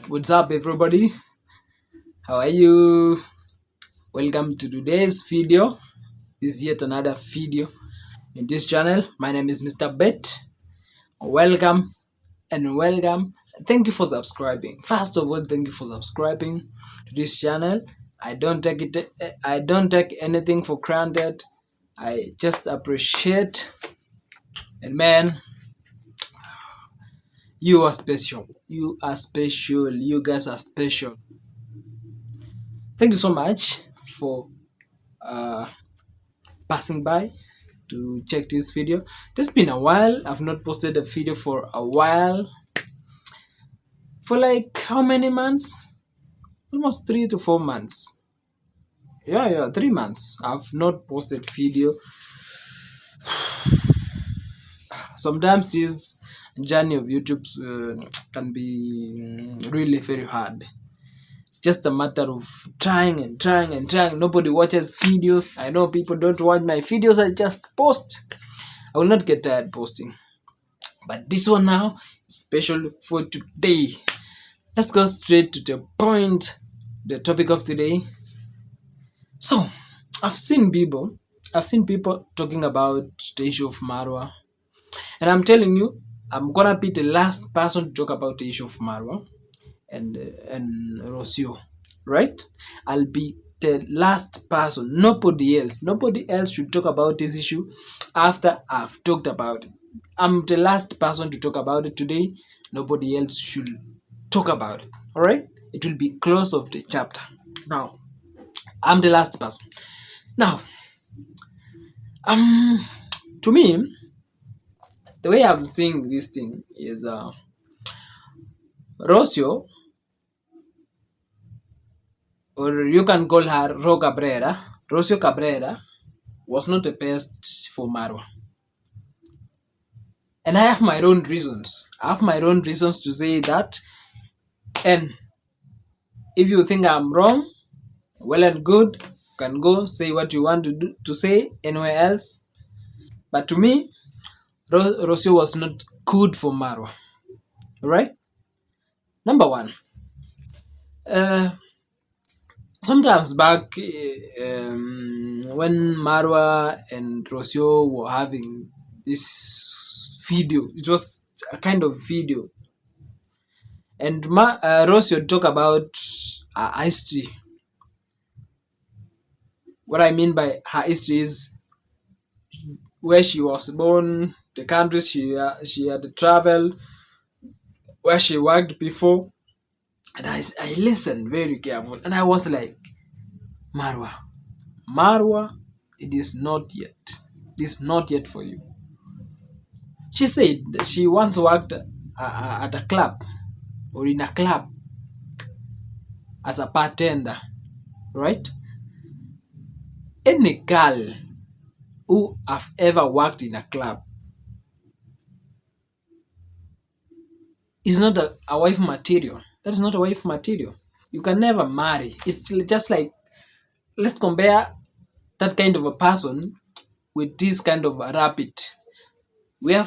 What's up, everybody? How are you? Welcome to today's video. This is yet another video in this channel. My name is Mr. Bet. Welcome and welcome. Thank you for subscribing. First of all, thank you for subscribing to this channel. I don't take anything for granted. I just appreciate. And man, you are special. You are special. You guys are special. Thank you so much for uh, passing by to check this video. It's been a while. I've not posted a video for a while. For like how many months? Almost 3 to 4 months. Yeah, 3 months. I've not posted video. Sometimes this journey of YouTube can be really very hard. It's just a matter of trying and trying and trying. Nobody watches videos. I know people don't watch my videos. I just post. I will not get tired posting. But this one now is special for today. Let's go straight to the point, the topic of today. So, I've seen people talking about the issue of Marwa. And I'm telling you, I'm gonna be the last person to talk about the issue of Marwa and Rocio, right? I'll be the last person. Nobody else should talk about this issue after I've talked about it. I'm the last person to talk about it today. Nobody else should talk about it. All right? It will be close of the chapter. Now, I'm the last person. Now, to me, the way I'm seeing this thing is Rocio, or you can call her Rocio Cabrera, was not the best for Marwa. And I have my own reasons. I have my own reasons to say that. And if you think I'm wrong, well and good, you can go say what you want to say anywhere else. But to me, Rocio was not good for Marwa. Right? Number one, uh, sometimes back when Marwa and Rocio were having this video, it was a kind of video. And Rocio talk about history. What I mean by her history is where she was born, the countries she had traveled, where she worked before. And I listened very careful, and I was like, Marwa, it is not yet. It is not yet for you. She said that she once worked at a club or in a club as a bartender, right? Any girl who have ever worked in a club is not a wife material. That is not a wife material. You can never marry. It's just like, let's compare that kind of a person with this kind of a rabbit. There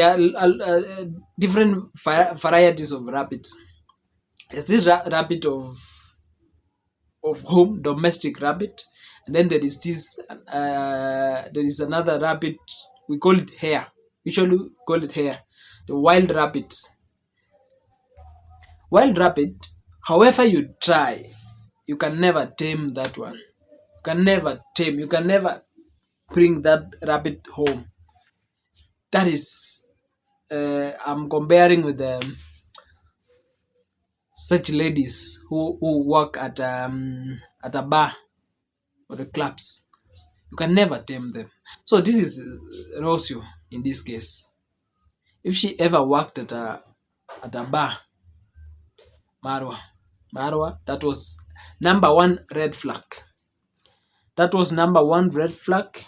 are different varieties of rabbits. There's this rabbit of home, domestic rabbit, and then there is another rabbit. We call it hare. Usually we call it hare. The wild rabbits. Wild rabbit, however you try, you can never tame that one. You can never tame. You can never bring that rabbit home. That is, I'm comparing with such ladies who work at a bar or the clubs. You can never tame them. So this is Rocio in this case. If she ever worked at a bar, Marwa, that was number one red flag. That was number one red flag.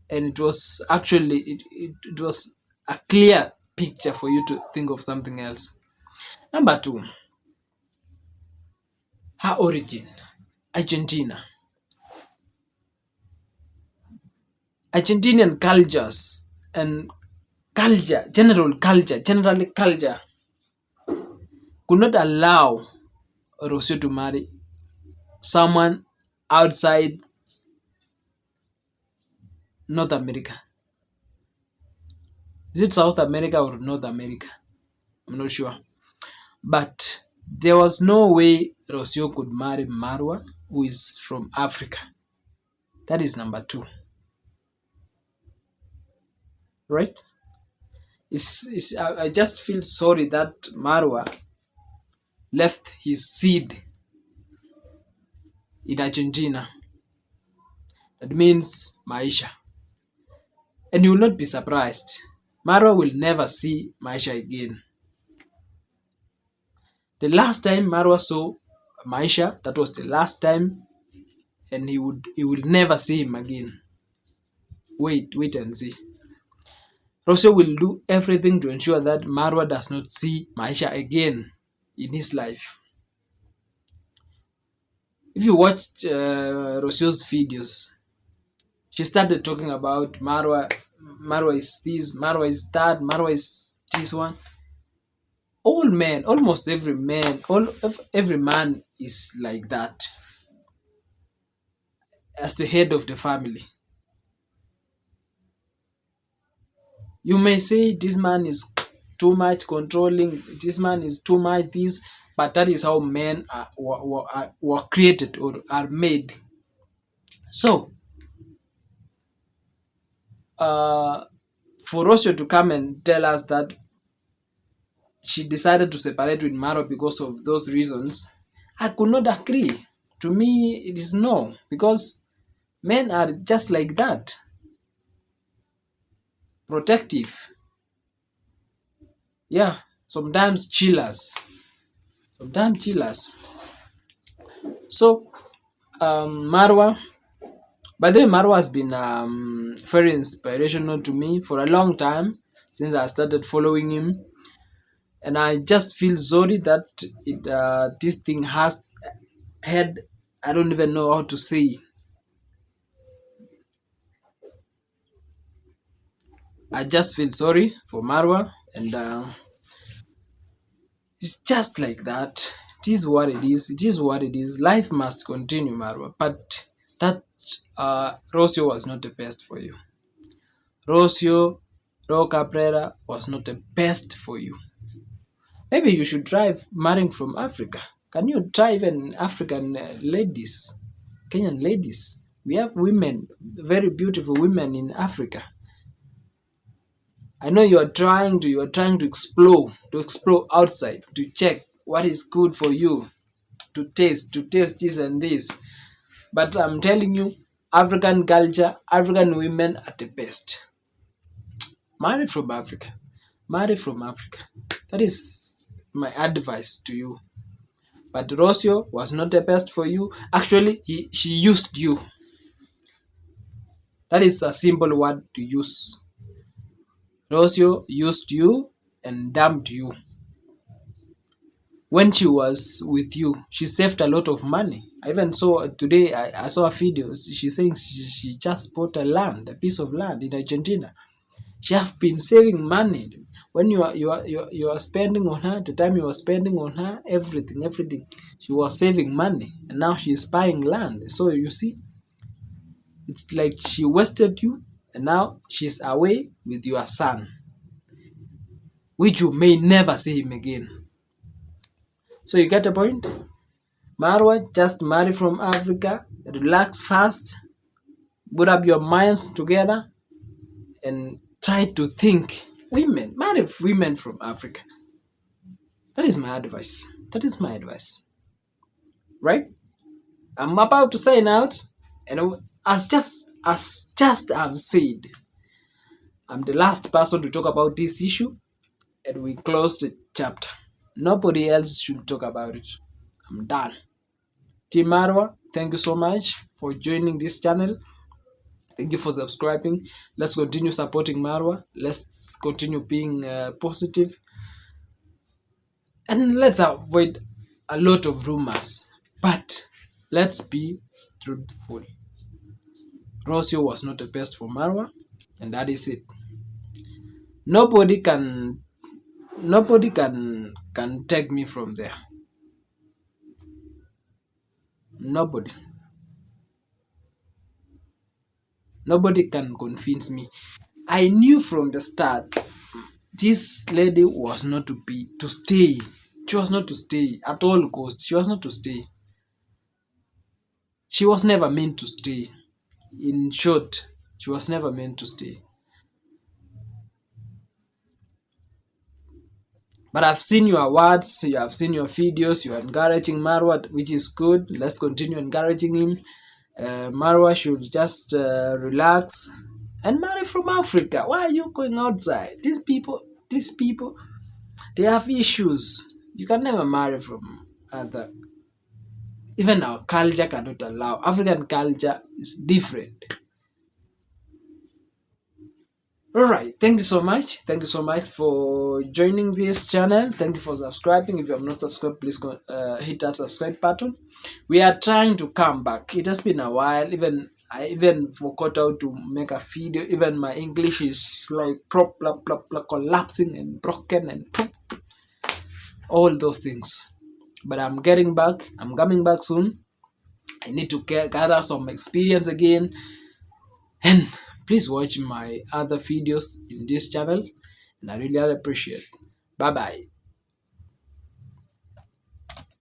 And it was actually it was a clear picture for you to think of something else. Number two, her origin, Argentina. Argentinian cultures and generally culture could not allow Rocio to marry someone outside North America. Is it South America or North America? I'm not sure. But there was no way Rocio could marry Marwa, who is from Africa. That is number two, right? I just feel sorry that Marwa left his seed in Argentina. That means Maisha. And you will not be surprised. Marwa will never see Maisha again. The last time Marwa saw Maisha, that was the last time, and he will never see him again. Wait and see. Rosso will do everything to ensure that Marwa does not see Maisha again in his life. If you watch Rossio's videos, she started talking about Marwa. Marwa is this, Marwa is that, Marwa is this one. All men, almost every man is like that as the head of the family. You may say this man is too much controlling, this man is too much this, but that is how men were created or are made. So, for Rocio to come and tell us that she decided to separate with Maro because of those reasons, I could not agree. To me, it is no, because men are just like that, protective. Yeah, sometimes chillers. Sometimes chillers. So, Marwa, by the way, Marwa has been very inspirational to me for a long time since I started following him. And I just feel sorry that this thing has had, I don't even know how to say. I just feel sorry for Marwa, and it's just like that. It is what it is. It is what it is. Life must continue, Marwa. But that Rocio was not the best for you. Rocio Ro Cabrera was not the best for you. Maybe you should try marrying from Africa. Can you try even African ladies, Kenyan ladies? We have women, very beautiful women in Africa. I know you are trying to explore outside, to check what is good for you, to taste this and this. But I'm telling you, African culture, African women are the best. Marry from Africa. Marry from Africa. That is my advice to you. But Rocio was not the best for you. Actually, she used you. That is a simple word to use. Rocio used you and dumped you. When she was with you, she saved a lot of money. I even saw today, I saw a video. She saying she just bought a piece of land in Argentina. She have been saving money. When you are spending on her, the time you are spending on her, everything, she was saving money, and now she is buying land. So you see, it's like she wasted you, and now she's away with your son, which you may never see him again. So you get the point? Marwa, just marry from Africa, relax fast, put up your minds together, and try to think. Marry women from Africa. That is my advice. That is my advice. Right? I'm about to sign out, and as just I've said, I'm the last person to talk about this issue, and we close the chapter. Nobody else should talk about it. I'm done. Team Marwa, thank you so much for joining this channel. Thank you for subscribing. Let's continue supporting Marwa. Let's continue being positive. And let's avoid a lot of rumors. But let's be truthful. Rocio was not the best for Marwa, and that is it. Nobody can take me from there. Nobody. Nobody can convince me. I knew from the start this lady was not to stay. She was not to stay at all costs. She was not to stay. She was never meant to stay. In short, she was never meant to stay. But I've seen your words, you have seen your videos, you are encouraging Marwa, which is good. Let's continue encouraging him. Marwa should just relax and marry from Africa. Why are you going outside? These people, they have issues. You can never marry from other. Even our culture cannot allow. African culture is different. All right, thank you so much. Thank you so much for joining this channel. Thank you for subscribing. If you have not subscribed, please hit that subscribe button. We are trying to come back. It has been a while. I even forgot how to make a video. Even my English is like collapsing and broken and all those things. But I'm getting back. I'm coming back soon. I need to gather some experience again. And please watch my other videos in this channel, and I really appreciate it. Bye bye.